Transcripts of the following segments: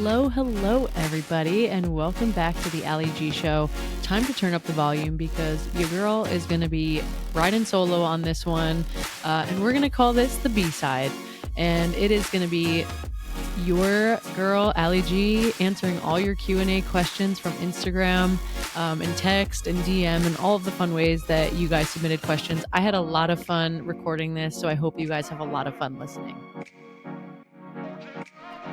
Hello, everybody, and welcome back to the Allie G Show. Time to turn up the volume because your girl is going to be riding solo on this one, and we're going to call this the B-side. And it is going to be your girl, Allie G, answering all your Q&A questions from Instagram and text and DM and all of the fun ways that you guys submitted questions. I had a lot of fun recording this, so I hope you guys have a lot of fun listening.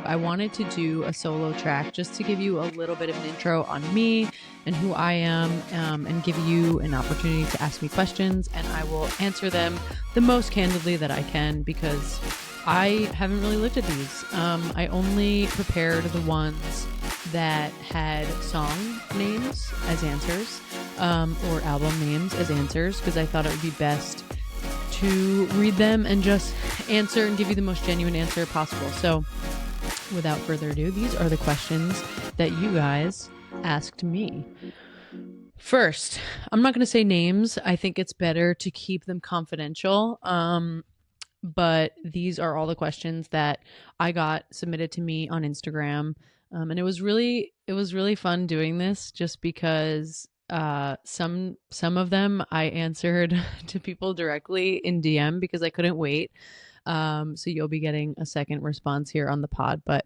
I wanted to do a solo track just to give you a little bit of an intro on me and who I am, and give you an opportunity to ask me questions, and I will answer them the most candidly that I can because I haven't really looked at these. I only prepared the ones that had song names as answers, or album names as answers, because I thought it would be best to read them and just answer and give you the most genuine answer possible. So without further ado, these are the questions that you guys asked me. First, I'm not going to say names. I think it's better to keep them confidential. But these are all the questions that I got submitted to me on Instagram. And it was really fun doing this just because some of them I answered to people directly in DM because I couldn't wait. So you'll be getting a second response here on the pod, but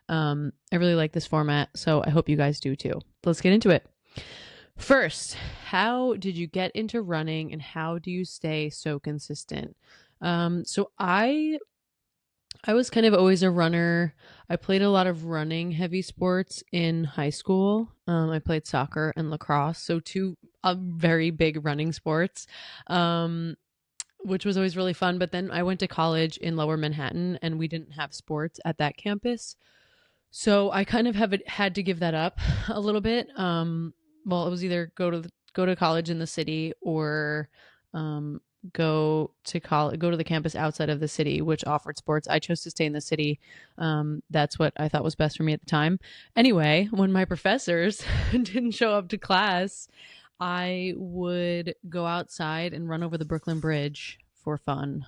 I really like this format, so I hope you guys do too. Let's get into it. First, how did you get into running and how do you stay so consistent? So I was kind of always a runner. I played a lot of running heavy sports in high school. I played soccer and lacrosse, so two very big running sports. Which was always really fun. But then I went to college in Lower Manhattan and we didn't have sports at that campus. So I kind of had to give that up a little bit. Well, it was either go to college in the city or go to the campus outside of the city, which offered sports. I chose to stay in the city. That's what I thought was best for me at the time. Anyway, when my professors didn't show up to class, I would go outside and run over the Brooklyn Bridge for fun.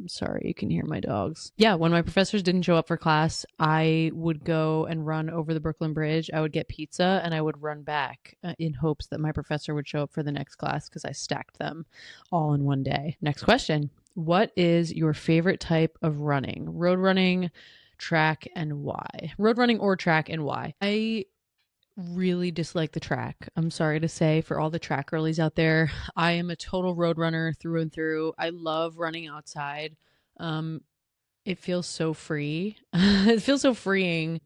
Sorry, you can hear my dogs. Yeah, when my professors didn't show up for class, I would go and run over the Brooklyn Bridge. I would get pizza and I would run back in hopes that my professor would show up for the next class because I stacked them all in one day. Next question. What is your favorite type of running? Road running, track, and why? Road running or track and why? I really dislike the track. I'm sorry to say for all the track girlies out there. I am a total road runner through and through. I love running outside. It feels so free. It feels so freeing.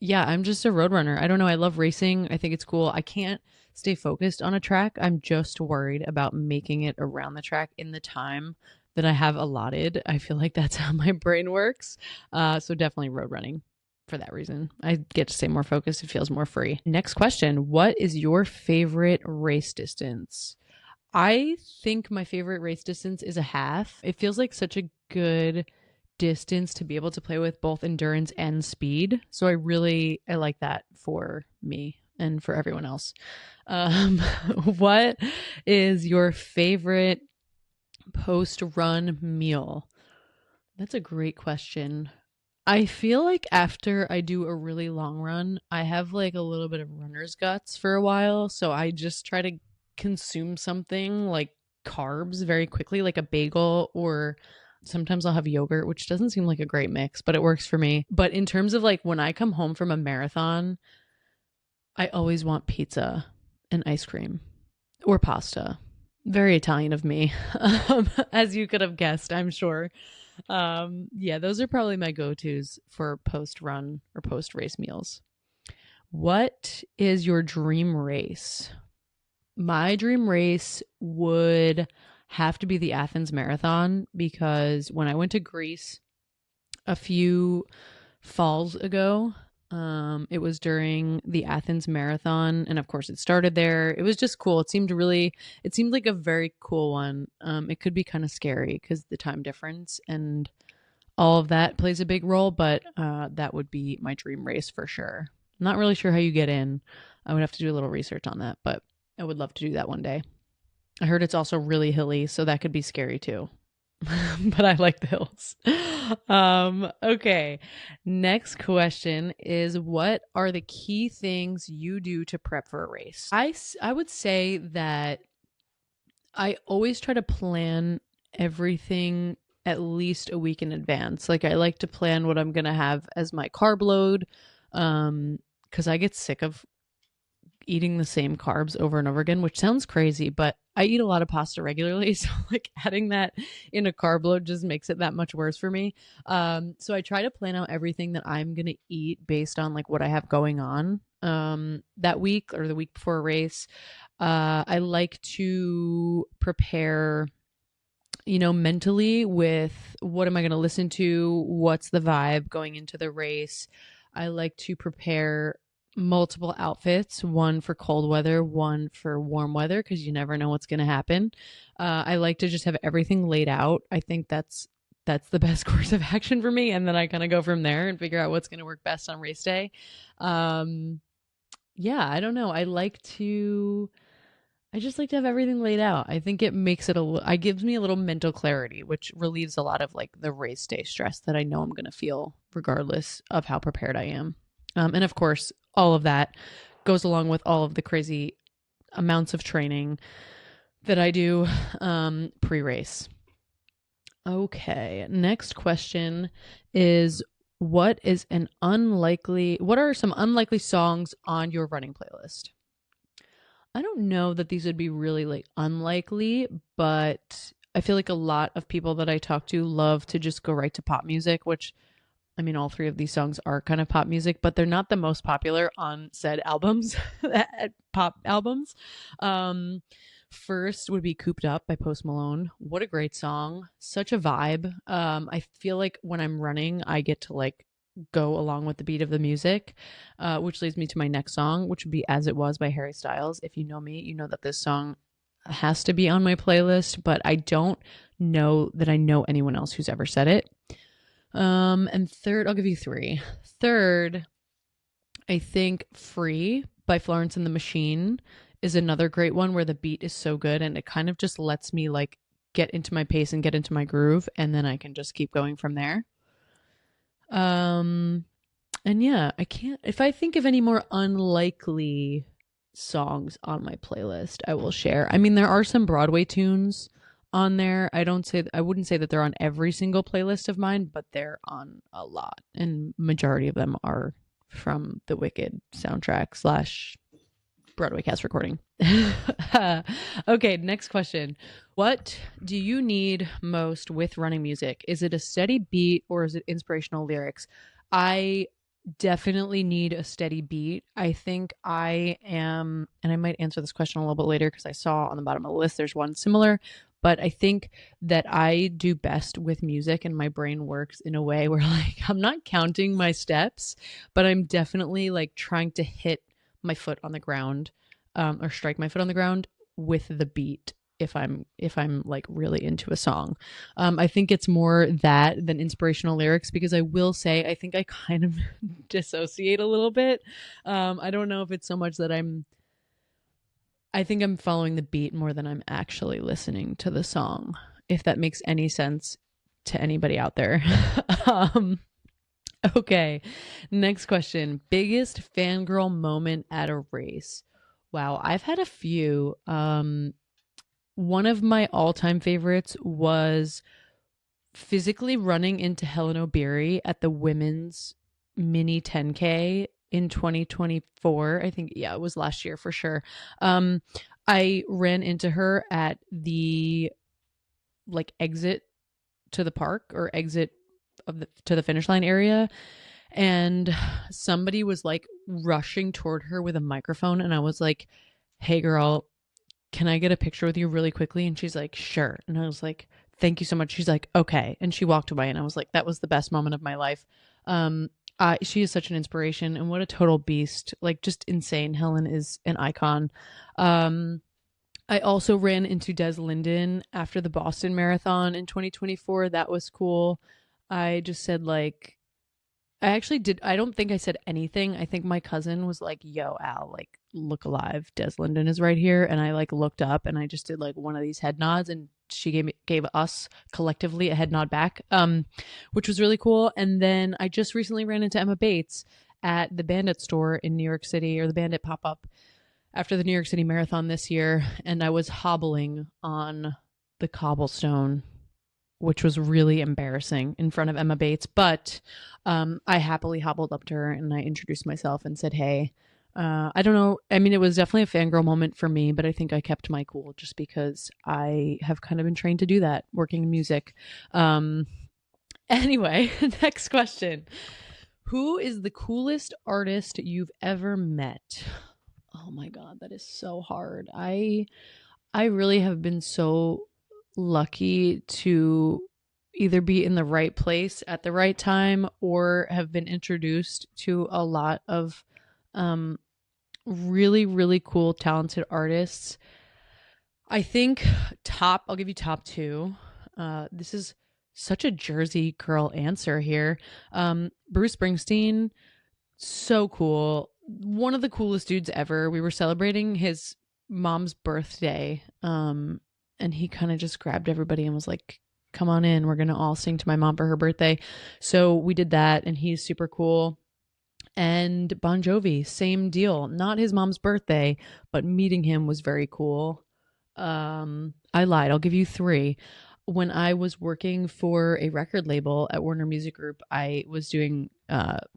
Yeah, I'm just a road runner. I don't know. I love racing. I think it's cool. I can't stay focused on a track. I'm just worried about making it around the track in the time that I have allotted. I feel like that's how my brain works. So definitely road running. For that reason, I get to stay more focused. It feels more free. Next question. What is your favorite race distance? I think my favorite race distance is a half. It feels like such a good distance to be able to play with both endurance and speed. So I like that for me and for everyone else. What is your favorite post-run meal? That's a great question. I feel like after I do a really long run, I have like a little bit of runner's guts for a while. So I just try to consume something like carbs very quickly, like a bagel, or sometimes I'll have yogurt, which doesn't seem like a great mix, but it works for me. But in terms of like when I come home from a marathon, I always want pizza and ice cream or pasta. Very Italian of me, as you could have guessed, I'm sure. Yeah, those are probably my go-tos for post-run or post-race meals. What is your dream race? My dream race would have to be the Athens Marathon because when I went to Greece a few falls ago, it was during the Athens Marathon, and of course it started there. It was just cool. It seemed like a very cool one. It could be kind of scary because the time difference and all of that plays a big role, but that would be my dream race for sure. Not really sure how you get in. I would have to do a little research on that, but I would love to do that one day. I heard it's also really hilly, so that could be scary too. but I like the hills. Okay. Next question is, what are the key things you do to prep for a race? I would say that I always try to plan everything at least a week in advance. Like I like to plan what I'm going to have as my carb load, cuz I get sick of eating the same carbs over and over again, which sounds crazy, but I eat a lot of pasta regularly. So like adding that in a carb load just makes it that much worse for me. So I try to plan out everything that I'm going to eat based on like what I have going on that week or the week before a race. I like to prepare, mentally with what am I going to listen to? What's the vibe going into the race? I like to prepare multiple outfits, one for cold weather, one for warm weather, because you never know what's going to happen. I like to just have everything laid out. I think that's the best course of action for me, and then I kind of go from there and figure out what's going to work best on race day. Yeah, I don't know. I just like to have everything laid out. I think it makes it gives me a little mental clarity, which relieves a lot of like the race day stress that I know I'm going to feel regardless of how prepared I am. And of course, all of that goes along with all of the crazy amounts of training that I do pre-race. Okay, next question is, what are some unlikely songs on your running playlist? I don't know that these would be really like unlikely, but I feel like a lot of people that I talk to love to just go right to pop music, which I mean, all three of these songs are kind of pop music, but they're not the most popular on said albums, pop albums. Um, First would be Cooped Up by Post Malone. What a great song. Such a vibe. I feel like when I'm running, I get to like go along with the beat of the music, which leads me to my next song, which would be As It Was by Harry Styles. If you know me, you know that this song has to be on my playlist, but I don't know that I know anyone else who's ever said it. And third, I'll give you three. Third, I think Free by Florence and the Machine is another great one where the beat is so good and it kind of just lets me like get into my pace and get into my groove, and then I can just keep going from there. And yeah, if I think of any more unlikely songs on my playlist, I will share. I mean, there are some Broadway tunes on there. I wouldn't say that they're on every single playlist of mine, but they're on a lot, and majority of them are from the Wicked soundtrack / Broadway cast recording. Okay, next question. What do you need most with running music? Is it a steady beat or is it inspirational lyrics? I definitely need a steady beat. I think I am, and I might answer this question a little bit later because I saw on the bottom of the list there's one similar, but I think that I do best with music and my brain works in a way where like I'm not counting my steps, but I'm definitely like trying to hit my foot on the ground, or strike my foot on the ground with the beat if I'm like really into a song. I think it's more that than inspirational lyrics, because I will say I think I kind of dissociate a little bit. I don't know if it's so much that I think I'm following the beat more than I'm actually listening to the song, if that makes any sense to anybody out there. Okay, next question. Biggest fangirl moment at a race? Wow, I've had a few. One of my all-time favorites was physically running into Helen O'Beary at the women's mini 10K in 2024. I think, yeah, it was last year for sure. I ran into her at the like exit to the park, or exit to the finish line area, and somebody was like rushing toward her with a microphone, and I was like, "Hey girl, can I get a picture with you really quickly?" And she's like, "Sure." And I was like, "Thank you so much." She's like, "Okay." And she walked away, and I was like, that was the best moment of my life. She is such an inspiration, and what a total beast. Like, just insane. Helen is an icon. I also ran into Des Linden after the Boston Marathon in 2024. That was cool. I just said I don't think I said anything. I think my cousin was like, "Yo, Al, like look alive. Des Linden is right here. And I like looked up and I just did like one of these head nods, and she gave us collectively a head nod back, which was really cool. And then I just recently ran into Emma Bates at the Bandit store in New York City, or the Bandit pop-up after the New York City Marathon this year. And I was hobbling on the cobblestone, which was really embarrassing in front of Emma Bates. But I happily hobbled up to her and I introduced myself and said, hey. I don't know. I mean, it was definitely a fangirl moment for me, but I think I kept my cool just because I have kind of been trained to do that working in music. Anyway, next question. Who is the coolest artist you've ever met? Oh my God, that is so hard. I really have been so lucky to either be in the right place at the right time or have been introduced to a lot of really, really cool, talented artists. I think I'll give you top two. This is such a Jersey girl answer here. Bruce Springsteen, so cool. One of the coolest dudes ever. We were celebrating his mom's birthday. And he kind of just grabbed everybody and was like, come on in. We're going to all sing to my mom for her birthday. So we did that, and he's super cool. And Bon Jovi, same deal. Not his mom's birthday, but meeting him was very cool. I lied. I'll give you three. When I was working for a record label at Warner Music Group, I was doing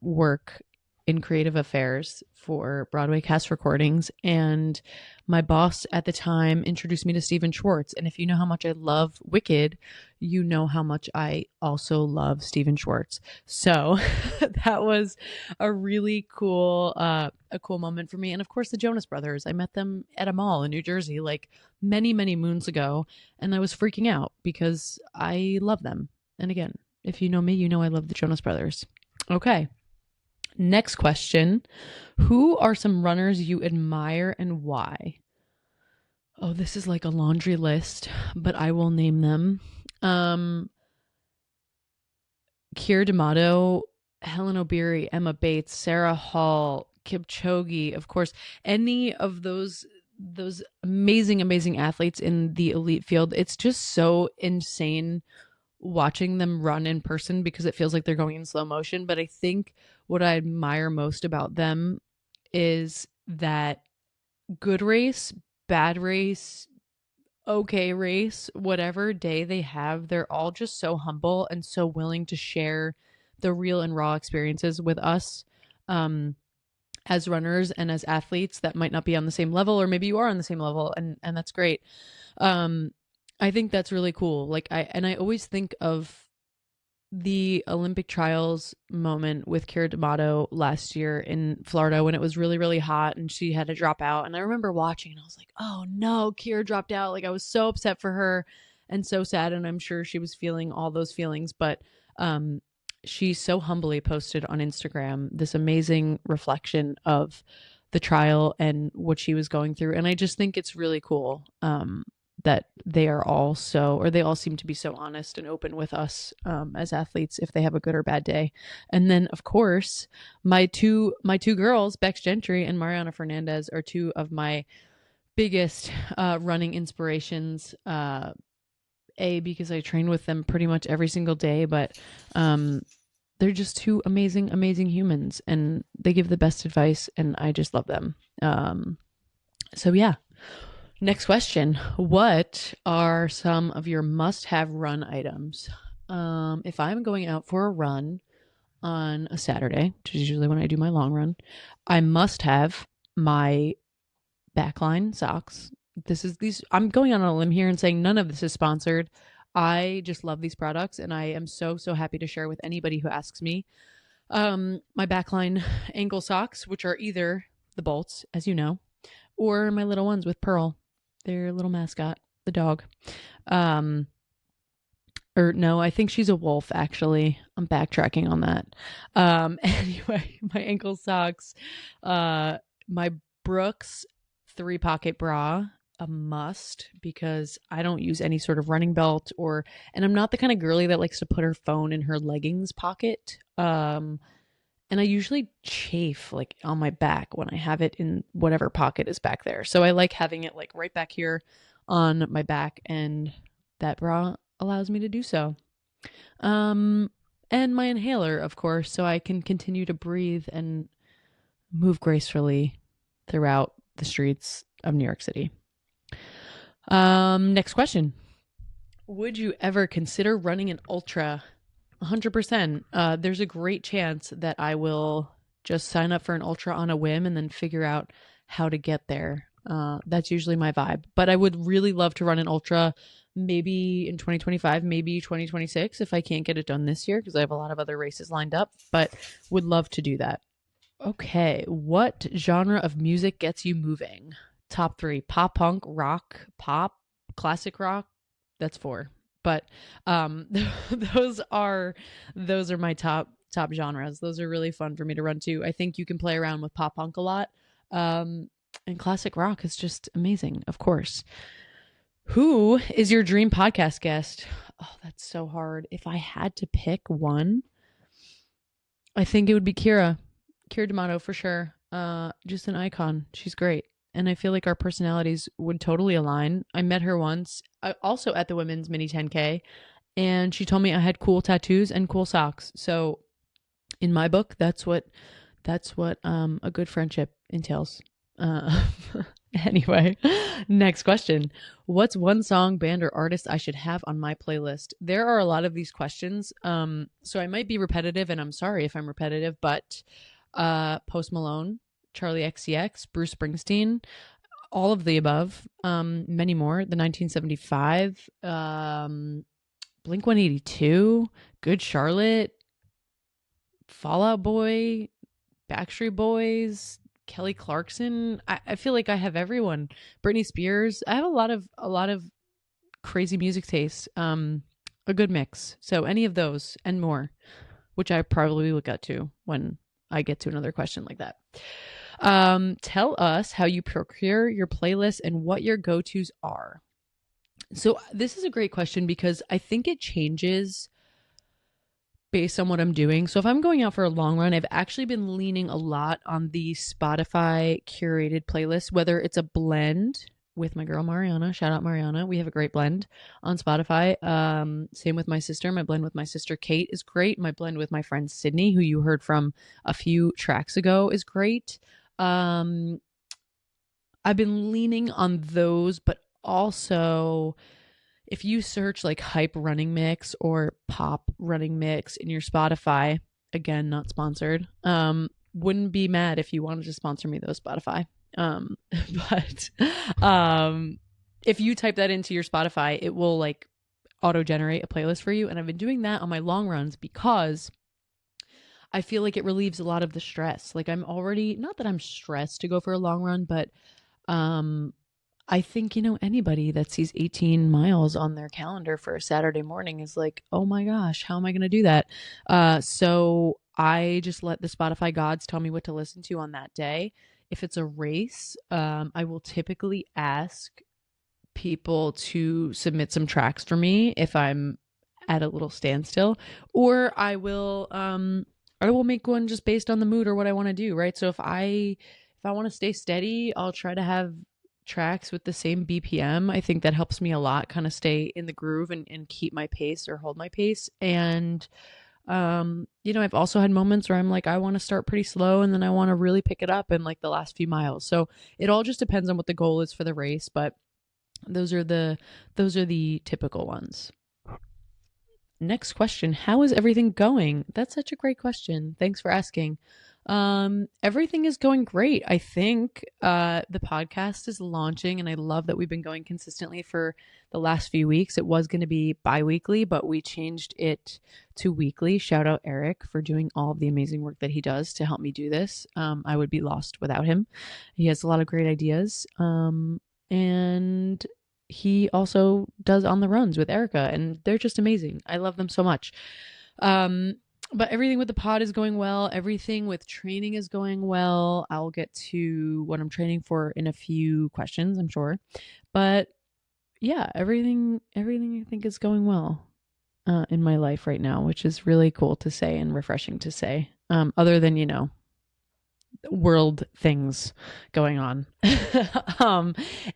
work in creative affairs for Broadway cast recordings, and my boss at the time introduced me to Stephen Schwartz. And if you know how much I love Wicked, you know how much I also love Stephen Schwartz. So that was a really cool moment for me. And of course, the Jonas Brothers. I met them at a mall in New Jersey like many, many moons ago, and I was freaking out because I love them. And again, if you know me, you know I love the Jonas Brothers. Okay. Next question. Who are some runners you admire and why? Oh, this is like a laundry list, but I will name them. Keira D'Amato, Helen Obiri, Emma Bates, Sarah Hall, Kipchoge, of course, any of those amazing, amazing athletes in the elite field. It's just so insane watching them run in person because it feels like they're going in slow motion. But I think what I admire most about them is that good race, bad race, okay race, whatever day they have, they're all just so humble and so willing to share the real and raw experiences with us as runners and as athletes that might not be on the same level, or maybe you are on the same level, and that's great. I think that's really cool. Like I always think of the Olympic trials moment with Keira D'Amato last year in Florida when it was really, really hot and she had to drop out. And I remember watching and I was like, oh no, Keira dropped out. Like I was so upset for her and so sad. And I'm sure she was feeling all those feelings, but she so humbly posted on Instagram this amazing reflection of the trial and what she was going through. And I just think it's really cool that they all seem to be so honest and open with us as athletes if they have a good or bad day. And then of course my two girls, Bex Gentry and Mariana Fernandez, are two of my biggest running inspirations. Because I train with them pretty much every single day, but they're just two amazing, amazing humans, and they give the best advice, and I just love them. So yeah. Next question. What are some of your must-have run items? If I'm going out for a run on a Saturday, which is usually when I do my long run, I must have my backline socks. I'm going on a limb here and saying none of this is sponsored. I just love these products, and I am so, so happy to share with anybody who asks me. My backline ankle socks, which are either the bolts, as you know, or my little ones with Pearl, their little mascot, the dog. Or no, I think she's a wolf, actually. I'm backtracking on that. Anyway, my ankle socks, my Brooks 3-pocket bra, a must, because I don't use any sort of running belt and I'm not the kind of girly that likes to put her phone in her leggings pocket. And I usually chafe like on my back when I have it in whatever pocket is back there. So I like having it like right back here on my back, and that bra allows me to do so. Um, and my inhaler, of course, so I can continue to breathe and move gracefully throughout the streets of New York City. Next question. Would you ever consider running an ultra? 100%. There's a great chance that I will just sign up for an ultra on a whim and then figure out how to get there. That's usually my vibe. But I would really love to run an ultra maybe in 2025, maybe 2026 if I can't get it done this year because I have a lot of other races lined up, but would love to do that. Okay, what genre of music gets you moving? Top three: pop, punk, rock, pop, classic rock. That's four. But those are my top genres. Those are really fun for me to run to. I think you can play around with pop punk a lot, and classic rock is just amazing. Of course. Who is your dream podcast guest? Oh, that's so hard. If I had to pick one, I think it would be Kira D'Amato for sure. Just an icon. She's great. And I feel like our personalities would totally align. I met her once, also at the women's mini 10K, and she told me I had cool tattoos and cool socks. So in my book, that's what a good friendship entails. Uh, anyway, next question. What's one song, band, or artist I should have on my playlist? There are a lot of these questions. So I might be repetitive, and I'm sorry if I'm repetitive, but Post Malone, Charlie XCX, Bruce Springsteen, all of the above, many more. The 1975, Blink 182, Good Charlotte, Fall Out Boy, Backstreet Boys, Kelly Clarkson. I feel like I have everyone. Britney Spears. I have a lot of crazy music tastes. A good mix. So any of those and more, which I probably will get to when I get to another question like that. Tell us how you procure your playlist and what your go-tos are. So this is a great question because I think it changes based on what I'm doing. So if I'm going out for a long run, I've actually been leaning a lot on the Spotify curated playlist, whether it's a blend with my girl Mariana. Shout out Mariana. We have a great blend on Spotify. Same with my sister. My blend with my sister Kate is great. My blend with my friend Sydney, who you heard from a few tracks ago, is great. I've been leaning on those, but also if you search like hype running mix or pop running mix in your Spotify, again, not sponsored, wouldn't be mad if you wanted to sponsor me though, Spotify. But if you type that into your Spotify, it will like auto generate a playlist for you. And I've been doing that on my long runs because I feel like it relieves a lot of the stress. Like I'm already, not that I'm stressed to go for a long run, but I think, anybody that sees 18 miles on their calendar for a Saturday morning is like, oh my gosh, how am I going to do that? So I just let the Spotify gods tell me what to listen to on that day. If it's a race, I will typically ask people to submit some tracks for me if I'm at a little standstill, or I will make one just based on the mood or what I want to do, right? So if I want to stay steady, I'll try to have tracks with the same BPM. I think that helps me a lot, kind of stay in the groove and keep my pace or hold my pace. And I've also had moments where I'm like, I want to start pretty slow and then I want to really pick it up in like the last few miles. So it all just depends on what the goal is for the race, but those are the typical ones. Next question. How is everything going? That's such a great question. Thanks for asking. Everything is going great. I think the podcast is launching and I love that we've been going consistently for the last few weeks. It was going to be bi-weekly, but we changed it to weekly. Shout out Eric for doing all of the amazing work that he does to help me do this. I would be lost without him. He has a lot of great ideas. And he also does On the Runs with Erica, and they're just amazing. I love them so much. But everything with the pod is going well. Everything with training is going well. I'll get to what I'm training for in a few questions, I'm sure. But yeah, everything I think is going well in my life right now, which is really cool to say and refreshing to say. other than, world things going on.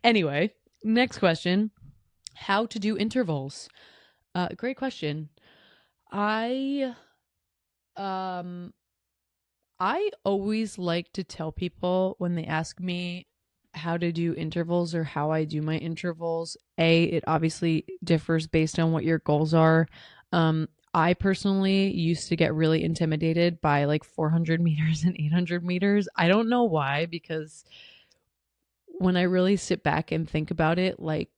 Anyway, next question. How to do intervals? Great question. I um I always like to tell people when they ask me how to do intervals or how I do my intervals, it obviously differs based on what your goals are. I personally used to get really intimidated by like 400 meters and 800 meters. I don't know why, because when I really sit back and think about it, like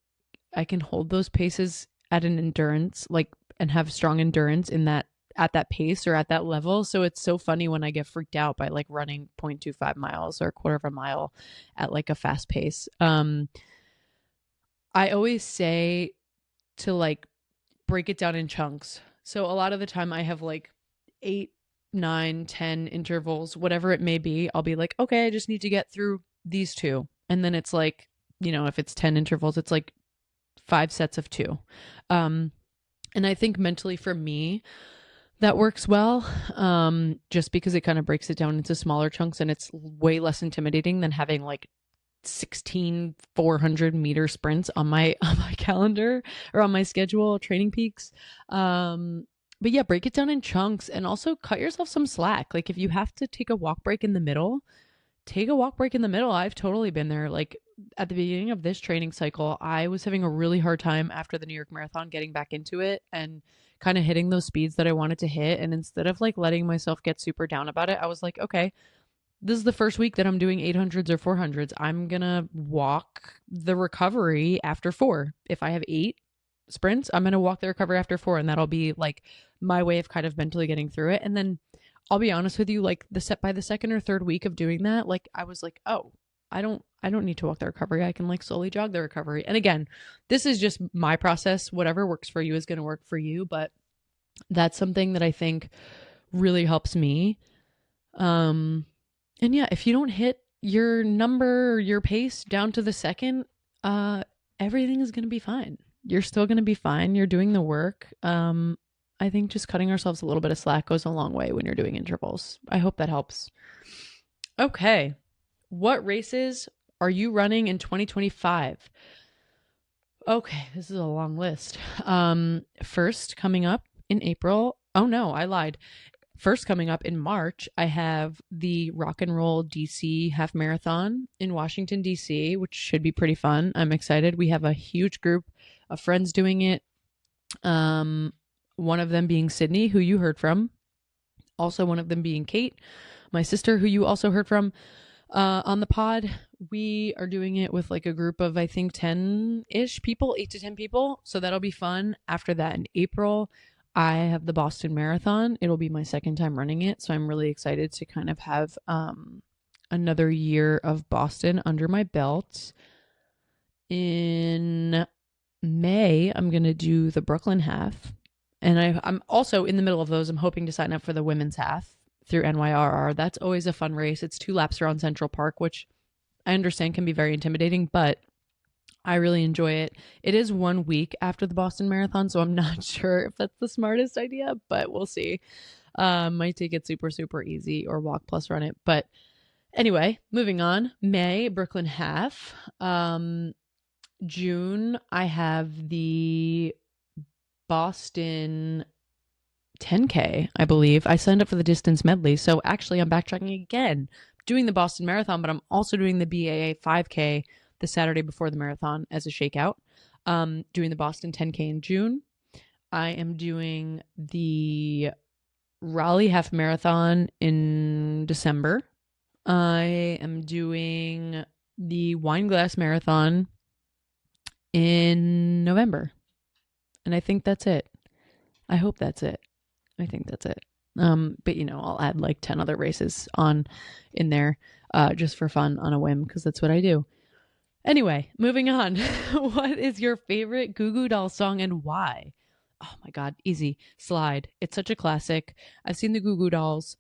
I can hold those paces at an endurance, like, and have strong endurance in that, at that pace or at that level. So it's so funny when I get freaked out by like running 0.25 miles or a quarter of a mile at like a fast pace. I always say to like break it down in chunks. So a lot of the time I have like 8, 9, 10 intervals, whatever it may be. I'll be like, okay, I just need to get through these two. And then it's like, if it's 10 intervals, it's like 5 sets of 2. And I think mentally for me, that works well, just because it kind of breaks it down into smaller chunks and it's way less intimidating than having like 16 400-meter sprints on my calendar or on my schedule, training peaks. But yeah, break it down in chunks and also cut yourself some slack. Like if you have to take a walk break in the middle, take a walk break in the middle. I've totally been there. Like at the beginning of this training cycle, I was having a really hard time after the New York Marathon getting back into it and kind of hitting those speeds that I wanted to hit. And instead of like letting myself get super down about it, I was like, okay, this is the first week that I'm doing 800s or 400s. I'm going to walk the recovery after 4. If I have 8 sprints, I'm going to walk the recovery after 4. And that'll be like my way of kind of mentally getting through it. And then I'll be honest with you, like by the second or third week of doing that, like I was like, oh, I don't need to walk the recovery. I can like slowly jog the recovery. And again, this is just my process. Whatever works for you is going to work for you. But that's something that I think really helps me. And yeah, if you don't hit your number or your pace down to the second, everything is going to be fine. You're still going to be fine. You're doing the work. I think just cutting ourselves a little bit of slack goes a long way when you're doing intervals. I hope that helps. Okay. What races are you running in 2025? Okay, this is a long list. First coming up in April. Oh no, I lied. First coming up in March, I have the Rock and Roll DC Half Marathon in Washington, DC, which should be pretty fun. I'm excited. We have a huge group of friends doing it. One of them being Sydney, who you heard from. Also one of them being Kate, my sister, who you also heard from on the pod. We are doing it with like a group of, I think, 10-ish people, 8 to 10 people. So that'll be fun. After that, in April, I have the Boston Marathon. It'll be my second time running it. So I'm really excited to kind of have another year of Boston under my belt. In May, I'm going to do the Brooklyn half. And I'm also in the middle of those. I'm hoping to sign up for the women's half through NYRR. That's always a fun race. It's 2 laps around Central Park, which I understand can be very intimidating, but I really enjoy it. It is 1 week after the Boston Marathon, so I'm not sure if that's the smartest idea, but we'll see. Might take it super, super easy or walk plus run it. But anyway, moving on. May, Brooklyn half. June, I have the Boston 10K, I believe. I signed up for the distance medley. So actually, I'm backtracking again, doing the Boston Marathon, but I'm also doing the BAA 5K the Saturday before the marathon as a shakeout. Doing the Boston 10K in June. I am doing the Raleigh Half Marathon in December. I am doing the Wineglass Marathon in November. And I think that's it. I hope that's it. I think that's it. But I'll add like 10 other races on in there, just for fun on a whim, because that's what I do. Anyway, moving on. What is your favorite Goo Goo Dolls song and why? Oh my God, easy. Slide. It's such a classic. I've seen the Goo Goo Dolls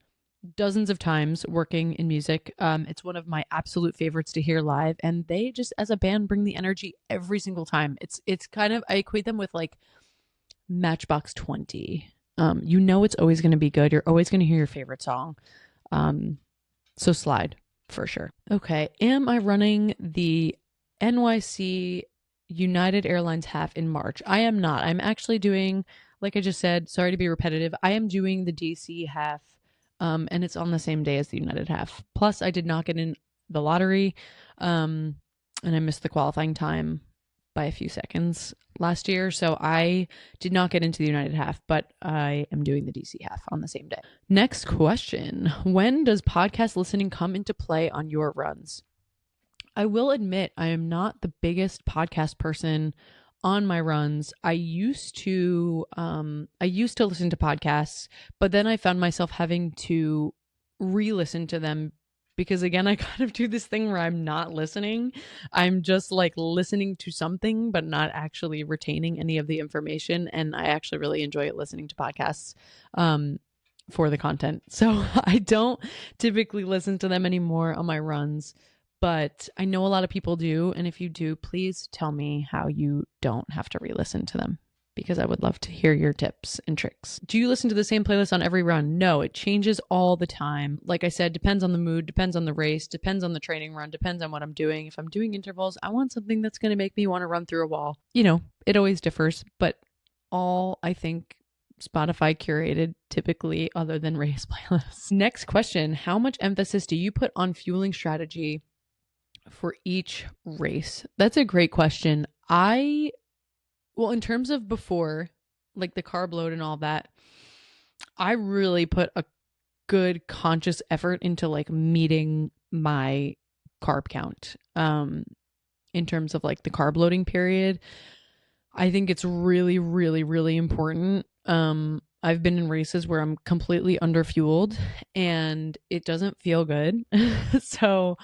dozens of times working in music. It's one of my absolute favorites to hear live, and they just as a band bring the energy every single time. It's kind of, I equate them with like Matchbox 20. You know it's always going to be good. You're always going to hear your favorite song. So slide for sure. Okay, am I running the NYC United Airlines half in March? I am not. I'm actually doing, like I just said, sorry to be repetitive, I am doing the DC half, and it's on the same day as the United half. Plus, I did not get in the lottery, and I missed the qualifying time by a few seconds last year. So I did not get into the United half, but I am doing the DC half on the same day. Next question. When does podcast listening come into play on your runs? I will admit I am not the biggest podcast person on my runs. I used to listen to podcasts, but then I found myself having to re-listen to them because again, I kind of do this thing where I'm not listening. I'm just like listening to something, but not actually retaining any of the information. And I actually really enjoy listening to podcasts for the content. So I don't typically listen to them anymore on my runs, but I know a lot of people do. And if you do, please tell me how you don't have to re-listen to them, because I would love to hear your tips and tricks. Do you listen to the same playlist on every run? No, it changes all the time. Like I said, depends on the mood, depends on the race, depends on the training run, depends on what I'm doing. If I'm doing intervals, I want something that's going to make me want to run through a wall. You know, it always differs, but all I think Spotify curated typically other than race playlists. Next question. How much emphasis do you put on fueling strategy for each race? That's a great question. Well, in terms of before, like the carb load and all that, I really put a good conscious effort into like meeting my carb count. In terms of like the carb loading period, I think it's really, really, really important. I've been in races where I'm completely underfueled and it doesn't feel good. So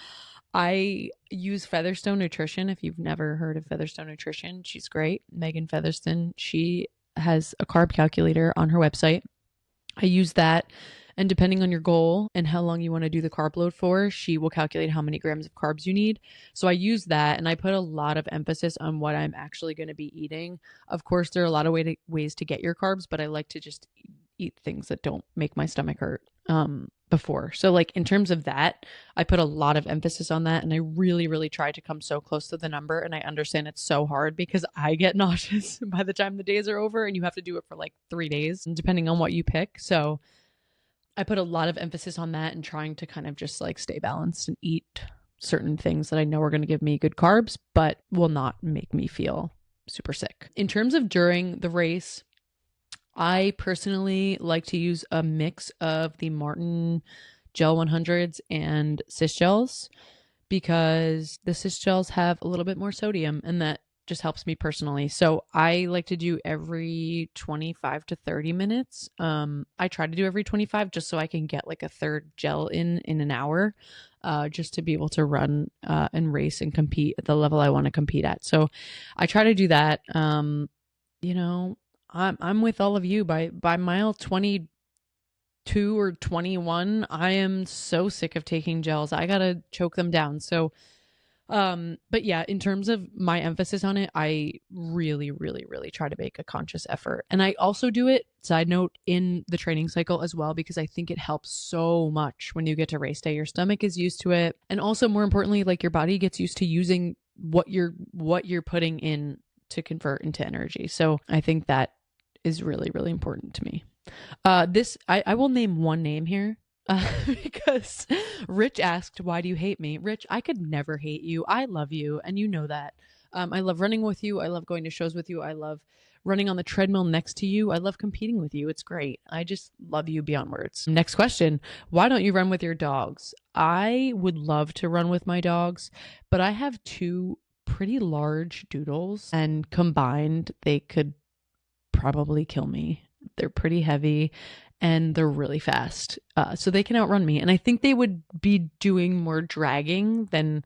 I use Featherstone Nutrition. If you've never heard of Featherstone Nutrition, she's great. Megan Featherstone. She has a carb calculator on her website. I use that. And depending on your goal and how long you want to do the carb load for, she will calculate how many grams of carbs you need. So I use that and I put a lot of emphasis on what I'm actually going to be eating. Of course, there are a lot of ways to get your carbs, but I like to just eat things that don't make my stomach hurt before. So like in terms of that, I put a lot of emphasis on that and I really, really try to come so close to the number. And I understand it's so hard because I get nauseous by the time the days are over and you have to do it for like 3 days, depending on what you pick. So I put a lot of emphasis on that and trying to kind of just like stay balanced and eat certain things that I know are going to give me good carbs, but will not make me feel super sick. In terms of during the race, I personally like to use a mix of the Martin Gel 100s and Cis Gels because the Cis Gels have a little bit more sodium and that just helps me personally. So I like to do every 25 to 30 minutes. I try to do every 25 just so I can get like a third gel in an hour, just to be able to run and race and compete at the level I want to compete at. So I try to do that. You know, I'm with all of you by mile 22 or 21. I am so sick of taking gels. I got to choke them down. So but yeah, in terms of my emphasis on it, I really, really, really try to make a conscious effort. And I also do it, side note, in the training cycle as well, because I think it helps so much when you get to race day. Your stomach is used to it. And also more importantly, like your body gets used to using what you're putting in to convert into energy. So I think that is really, really important to me. I will name one name here. Because Rich asked, why do you hate me? Rich, I could never hate you. I love you. And you know that. I love running with you. I love going to shows with you. I love running on the treadmill next to you. I love competing with you. It's great. I just love you beyond words. Next question. Why don't you run with your dogs? I would love to run with my dogs, but I have 2 pretty large doodles and combined they could probably kill me. They're pretty heavy and they're really fast. So they can outrun me. And I think they would be doing more dragging than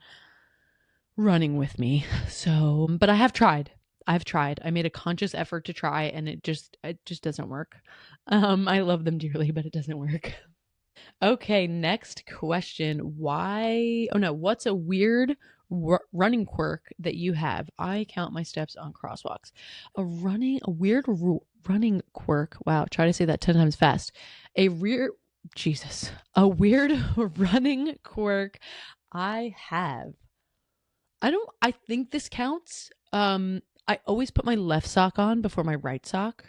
running with me. So, but I have tried. I made a conscious effort to try and it just doesn't work. I love them dearly, but it doesn't work. Okay, next question. What's a weird running quirk that you have. I count my steps on crosswalks. A weird running quirk. Wow, try to say that 10 times fast. A weird running quirk I have. I think this counts. I always put my left sock on before my right sock.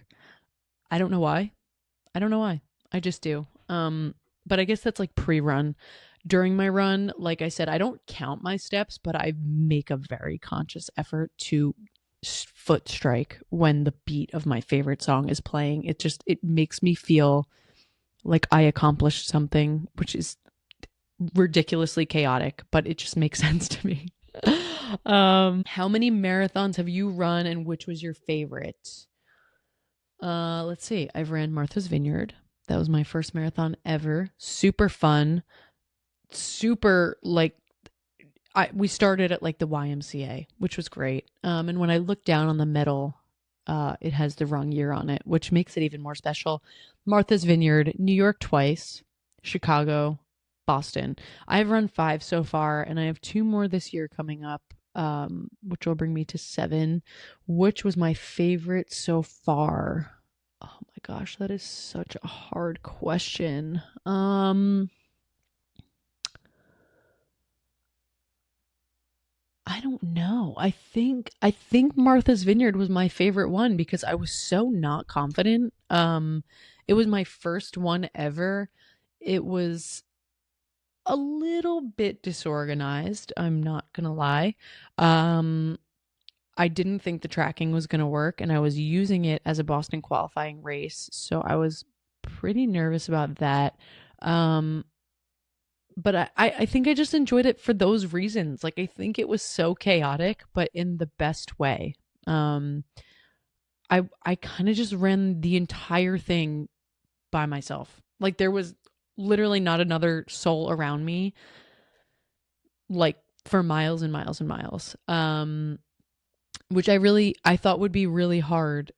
I don't know why. I just do. But I guess that's like pre-run. During my run, like I said, I don't count my steps, but I make a very conscious effort to foot strike when the beat of my favorite song is playing. It makes me feel like I accomplished something, which is ridiculously chaotic, but it just makes sense to me. How many marathons have you run and which was your favorite? Let's see. I've ran Martha's Vineyard. That was my first marathon ever. Super fun. Super we started at like the YMCA, which was great. And when I look down on the medal, it has the wrong year on it, which makes it even more special. Martha's Vineyard, New York twice, Chicago, Boston. I've run 5 so far, and I have 2 more this year coming up, which will bring me to 7. Which was my favorite so far? Oh my gosh, that is such a hard question. I don't know. I think Martha's Vineyard was my favorite one because I was so not confident. It was my first one ever. It was a little bit disorganized, I'm not gonna lie. I didn't think the tracking was gonna work, and I was using it as a Boston qualifying race, so I was pretty nervous about that. But I think I just enjoyed it for those reasons. Like, I think it was so chaotic, but in the best way. I kind of just ran the entire thing by myself. Like, there was literally not another soul around me, like, for miles and miles and miles. Which I thought would be really hard,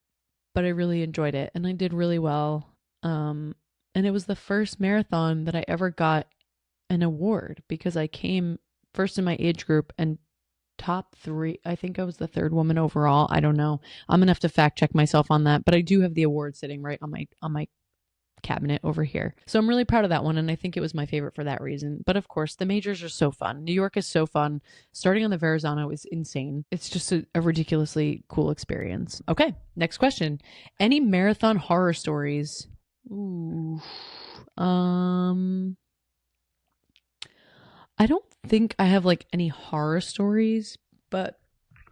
but I really enjoyed it, and I did really well. And it was the first marathon that I ever got an award because I came first in my age group and top 3. I think I was the 3rd woman overall. I don't know. I'm gonna have to fact check myself on that, but I do have the award sitting right on my cabinet over here. So I'm really proud of that one, and I think it was my favorite for that reason. But of course, the majors are so fun. New York is so fun. Starting on the Verrazano is insane. It's just a ridiculously cool experience. Okay, next question. Any marathon horror stories? Ooh. I don't think I have like any horror stories, but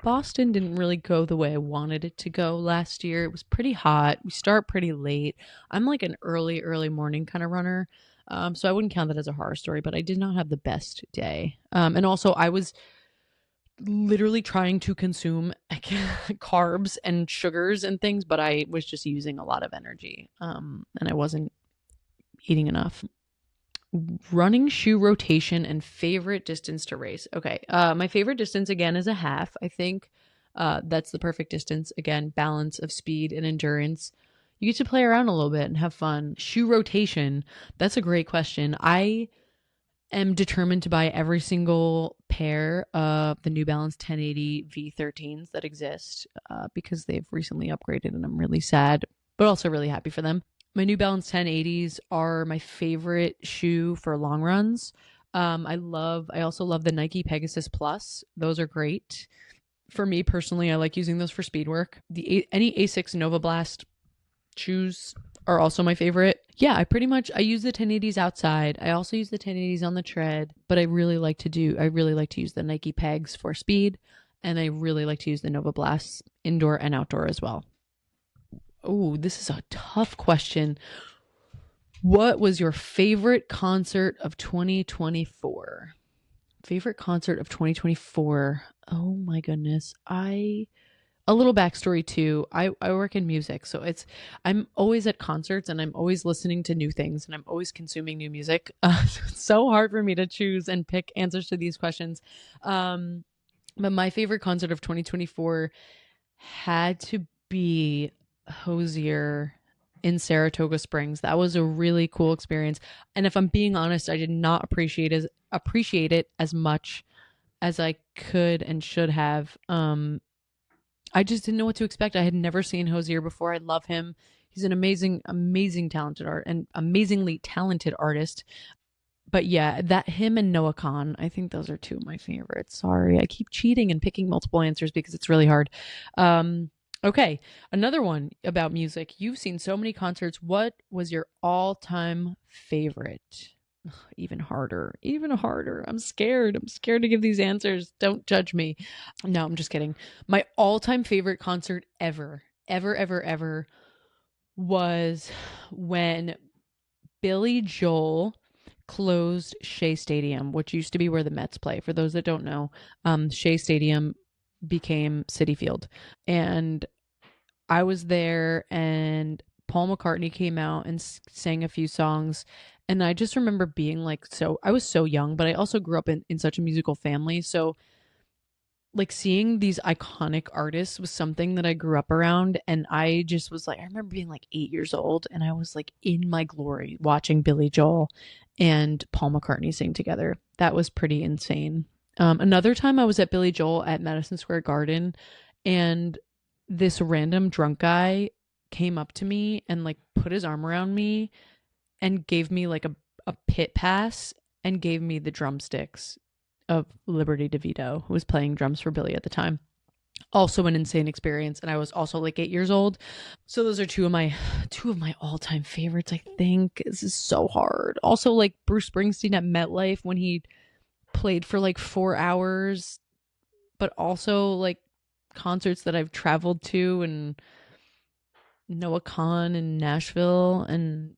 Boston didn't really go the way I wanted it to go last year. It was pretty hot. We start pretty late. I'm like an early morning kind of runner. So I wouldn't count that as a horror story, but I did not have the best day. And also I was literally trying to consume carbs and sugars and things, but I was just using a lot of energy. And I wasn't eating enough. Running shoe rotation and favorite distance to race. Okay. My favorite distance again is a half. I think that's the perfect distance. Again, balance of speed and endurance. You get to play around a little bit and have fun. Shoe rotation. That's a great question. I am determined to buy every single pair of the New Balance 1080 V13s that exist because they've recently upgraded and I'm really sad, but also really happy for them. My New Balance 1080s are my favorite shoe for long runs. I also love the Nike Pegasus Plus. Those are great. For me personally, I like using those for speed work. Any Asics Nova Blast shoes are also my favorite. Yeah, I use the 1080s outside. I also use the 1080s on the tread, but I really like to use the Nike Pegs for speed, and I really like to use the Nova Blasts indoor and outdoor as well. Oh, this is a tough question. What was your favorite concert of 2024? Favorite concert of 2024? Oh my goodness. A little backstory too. I work in music, so I'm always at concerts and I'm always listening to new things and I'm always consuming new music. It's so hard for me to choose and pick answers to these questions. But my favorite concert of 2024 had to be Hosier in Saratoga Springs. That was a really cool experience. And if I'm being honest, I did not appreciate it as much as I could and should have. I just didn't know what to expect. I had never seen Hosier before. I love him. He's an amazing talented art and amazingly talented artist. But yeah, that him and Noah Khan, I think those are two of my favorites. Sorry, I keep cheating and picking multiple answers because it's really hard. Okay, another one about music. You've seen so many concerts. What was your all-time favorite? Ugh, even harder, even harder. I'm scared. I'm scared to give these answers. Don't judge me. No, I'm just kidding. My all-time favorite concert ever was when Billy Joel closed Shea Stadium, which used to be where the Mets play. For those that don't know, Shea Stadium became Citi Field. And I was there, and Paul McCartney came out and sang a few songs. And I just remember being like, I was so young, but I also grew up in such a musical family. So like seeing these iconic artists was something that I grew up around. And I just was like, I remember being like 8 years old and I was like in my glory watching Billy Joel and Paul McCartney sing together. That was pretty insane. Another time I was at Billy Joel at Madison Square Garden, and this random drunk guy came up to me and like put his arm around me and gave me like a pit pass and gave me the drumsticks of Liberty DeVito, who was playing drums for Billy at the time. Also an insane experience, and I was also like 8 years old. So those are two of my all-time favorites, I think. This is so hard. Also like Bruce Springsteen at MetLife when he played for like 4 hours, but also like concerts that I've traveled to, and Noah Khan in Nashville, and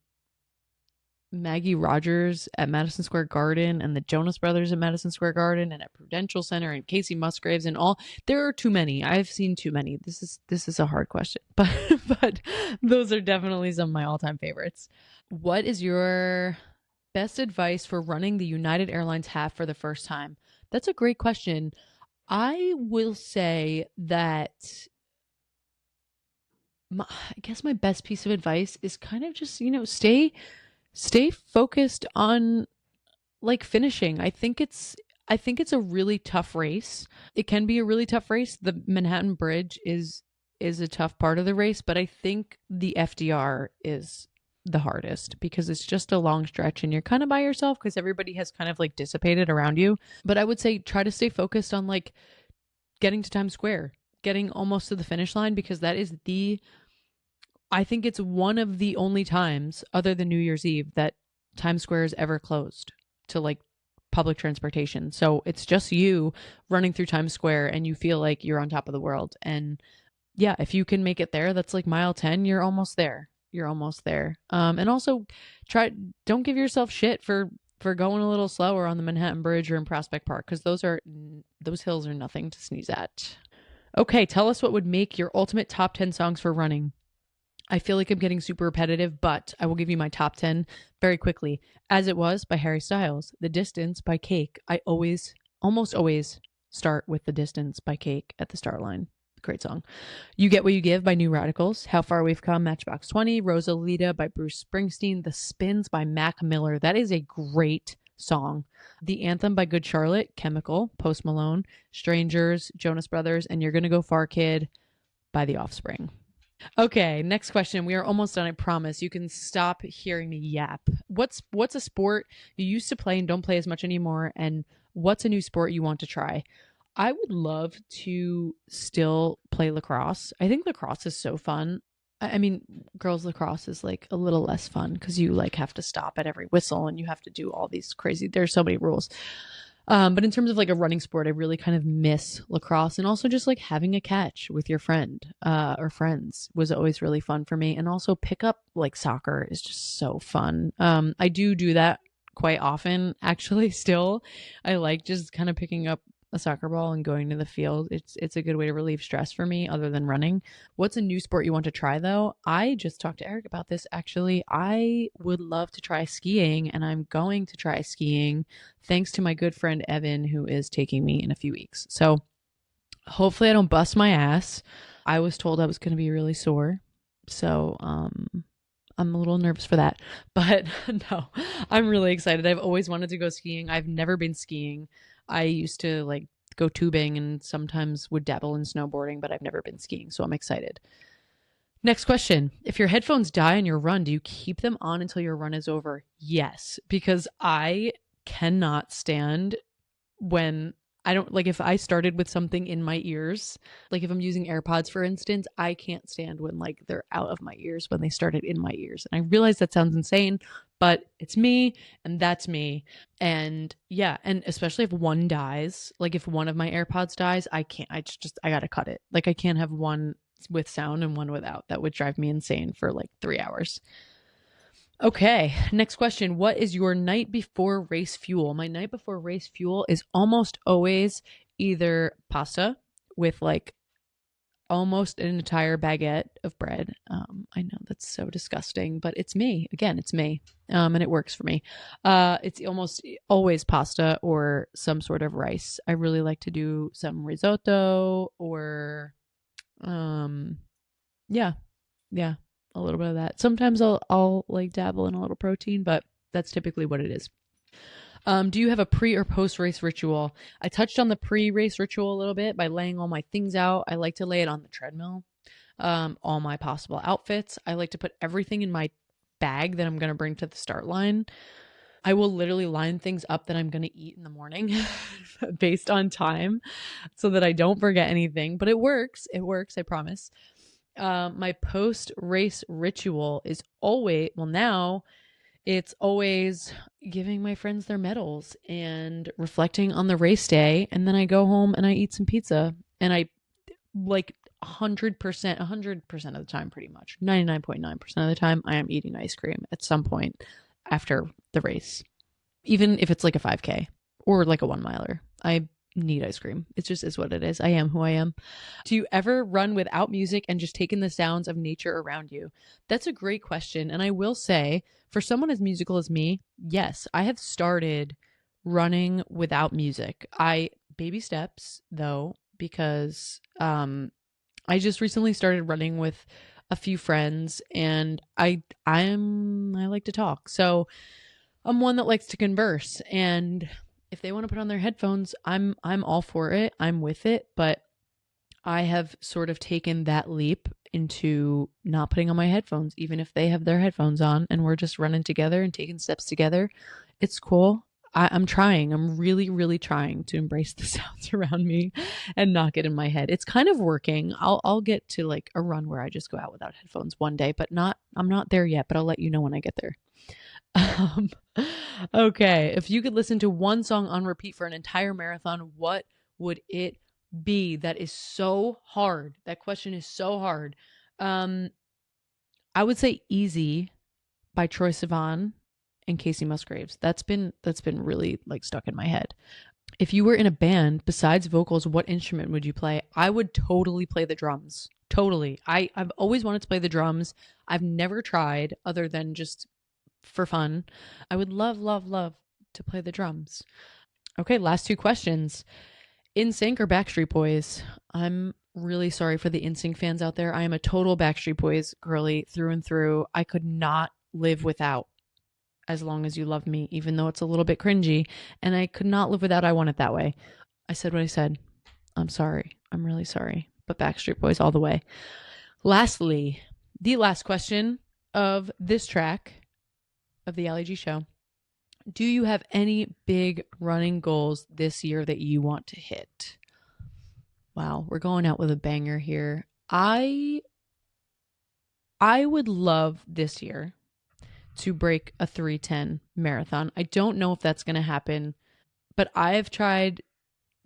Maggie Rogers at Madison Square Garden, and the Jonas Brothers at Madison Square Garden, and at Prudential Center, and Casey Musgraves, and all. There are too many. I've seen too many. This is a hard question, but those are definitely some of my all-time favorites. What is your best advice for running the United Airlines half for the first time? That's a great question. I will say that I guess my best piece of advice is kind of just, stay focused on like finishing. I think it's a really tough race. It can be a really tough race. The Manhattan Bridge is a tough part of the race, but I think the FDR is the hardest because it's just a long stretch and you're kind of by yourself because everybody has kind of like dissipated around you. But I would say try to stay focused on like getting to Times Square, getting almost to the finish line, because that is I think it's one of the only times other than New Year's Eve that Times Square is ever closed to like public transportation. So it's just you running through Times Square and you feel like you're on top of the world. And yeah, if you can make it there, that's like mile 10, you're almost there. You're almost there. And also don't give yourself shit for going a little slower on the Manhattan Bridge or in Prospect Park, because those hills are nothing to sneeze at. Okay, tell us what would make your ultimate top 10 songs for running. I feel like I'm getting super repetitive, but I will give you my top 10 very quickly. As It Was by Harry Styles, The Distance by Cake. I almost always start with The Distance by Cake at the start line. Great song. You Get What You Give by New Radicals. How Far We've Come, Matchbox 20. Rosalita by Bruce Springsteen. The Spins by Mac Miller. That is a great song. The Anthem by Good Charlotte. Chemical, Post Malone. Strangers, Jonas Brothers. And You're Gonna Go Far, Kid by The Offspring. Okay, next question. We are almost done, I promise. You can stop hearing me yap. What's a sport you used to play and don't play as much anymore? And what's a new sport you want to try? I would love to still play lacrosse. I think lacrosse is so fun. I mean, girls lacrosse is like a little less fun because you like have to stop at every whistle and you have to do all these crazy, there's so many rules. But in terms of like a running sport, I really kind of miss lacrosse, and also just like having a catch with your friend or friends was always really fun for me. And also pick up like soccer is just so fun. I do that quite often, actually. Still, I like just kind of picking up a soccer ball and going to the field. It's a good way to relieve stress for me other than running. What's a new sport you want to try though? I just talked to Eric about this actually. I would love to try skiing, and I'm going to try skiing thanks to my good friend Evan, who is taking me in a few weeks. So hopefully I don't bust my ass. I was told I was going to be really sore. So I'm a little nervous for that, but no, I'm really excited. I've always wanted to go skiing. I've never been skiing. I used to like go tubing and sometimes would dabble in snowboarding, but I've never been skiing, so I'm excited. Next question. If your headphones die on your run, do you keep them on until your run is over? Yes, because I cannot stand when I don't like if I started with something in my ears, like if I'm using AirPods, for instance, I can't stand when like they're out of my ears when they started in my ears. And I realize that sounds insane, but it's me and that's me. And yeah, and especially if one dies, like if one of my AirPods dies, I can't, I gotta cut it. Like I can't have one with sound and one without. That would drive me insane for like 3 hours. Okay, next question. What is your night before race fuel? My night before race fuel is almost always either pasta with like almost an entire baguette of bread. I know that's so disgusting, but it's me. Again, it's me. And it works for me. It's almost always pasta or some sort of rice. I really like to do some risotto or yeah, yeah, a little bit of that. Sometimes I'll like dabble in a little protein, but that's typically what it is. Do you have a pre or post race ritual? I touched on the pre race ritual a little bit by laying all my things out. I like to lay it on the treadmill, all my possible outfits. I like to put everything in my bag that I'm going to bring to the start line. I will literally line things up that I'm going to eat in the morning based on time so that I don't forget anything. But it works. It works, I promise. My post race ritual is always, well, now it's always giving my friends their medals and reflecting on the race day. And then I go home and I eat some pizza. And I like 100% of the time, pretty much 99.9% of the time, I am eating ice cream at some point after the race, even if it's like a 5K or like a 1 miler. I need ice cream. It just is what it is. I am who I am. Do you ever run without music and just take in the sounds of nature around you? That's a great question. And I will say, for someone as musical as me, yes, I have started running without music. I baby steps though, because I just recently started running with a few friends and I like to talk. So I'm one that likes to converse, and if they want to put on their headphones, I'm all for it. I'm with it, but I have sort of taken that leap into not putting on my headphones, even if they have their headphones on and we're just running together and taking steps together. It's cool. I'm trying. I'm really, really trying to embrace the sounds around me and not get in my head. It's kind of working. I'll get to like a run where I just go out without headphones one day, but I'm not there yet, but I'll let you know when I get there. Um, okay. If you could listen to one song on repeat for an entire marathon, what would it be? That is so hard. That question is so hard. Um, I would say Easy by Troye Sivan and Casey Musgraves. That's been really like stuck in my head. If you were in a band, besides vocals, what instrument would you play? I would totally play the drums. Totally. I've always wanted to play the drums. I've never tried other than just for fun. I would love, love, love to play the drums. Okay, last two questions. NSYNC or Backstreet Boys? I'm really sorry for the NSYNC fans out there. I am a total Backstreet Boys girly through and through. I could not live without As Long As You Love Me, even though it's a little bit cringy. And I could not live without I Want It That Way. I said what I said. I'm sorry. I'm really sorry. But Backstreet Boys all the way. Lastly, the last question of this track of the Allie G Show. Do you have any big running goals this year that you want to hit? Wow, we're going out with a banger here. I would love this year to break a 3:10 marathon. I don't know if that's going to happen, but I've tried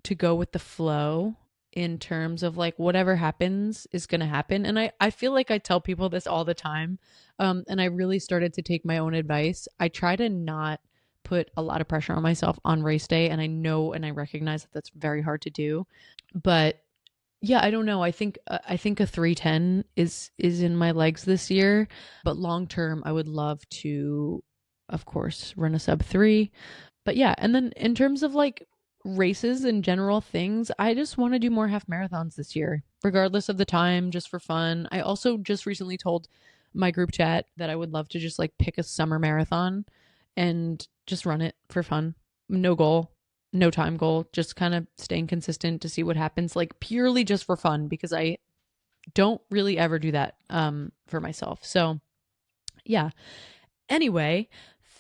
to go with the flow in terms of like whatever happens is going to happen. And I feel like I tell people this all the time. And I really started to take my own advice. I try to not put a lot of pressure on myself on race day. And I know, and I recognize that that's very hard to do, but yeah, I don't know. I think a 3:10 is in my legs this year, but long term I would love to of course run a sub 3. But yeah, and then in terms of like races and general things, I just want to do more half marathons this year, regardless of the time, just for fun. I also just recently told my group chat that I would love to just like pick a summer marathon and just run it for fun. No goal. no time goal, just kind of staying consistent to see what happens, like purely just for fun, because I don't really ever do that for myself. So yeah. Anyway,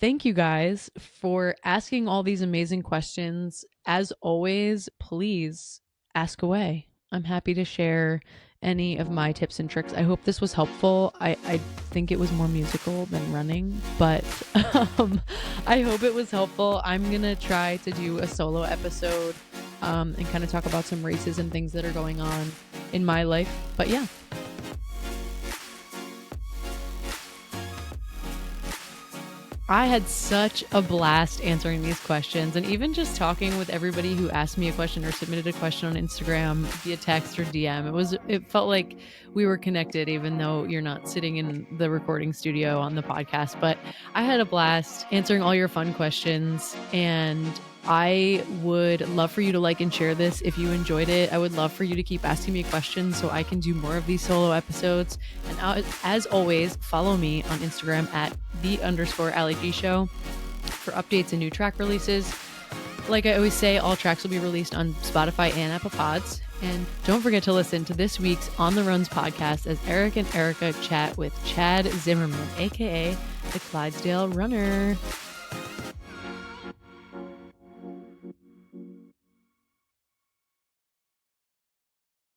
thank you guys for asking all these amazing questions. As always, please ask away. I'm happy to share any of my tips and tricks. I hope this was helpful. I think it was more musical than running, but I hope it was helpful. I'm going to try to do a solo episode and kind of talk about some races and things that are going on in my life. But yeah. I had such a blast answering these questions, and even just talking with everybody who asked me a question or submitted a question on Instagram via text or DM. It felt like we were connected, even though you're not sitting in the recording studio on the podcast. But I had a blast answering all your fun questions, and I would love for you to like and share this if you enjoyed it. I would love for you to keep asking me questions so I can do more of these solo episodes. And as always, follow me on Instagram at @the_Allie G Show for updates and new track releases. Like I always say, all tracks will be released on Spotify and Apple Pods. And don't forget to listen to this week's On the Runs podcast as Eric and Erica chat with Chad Zimmerman, aka the Clydesdale Runner.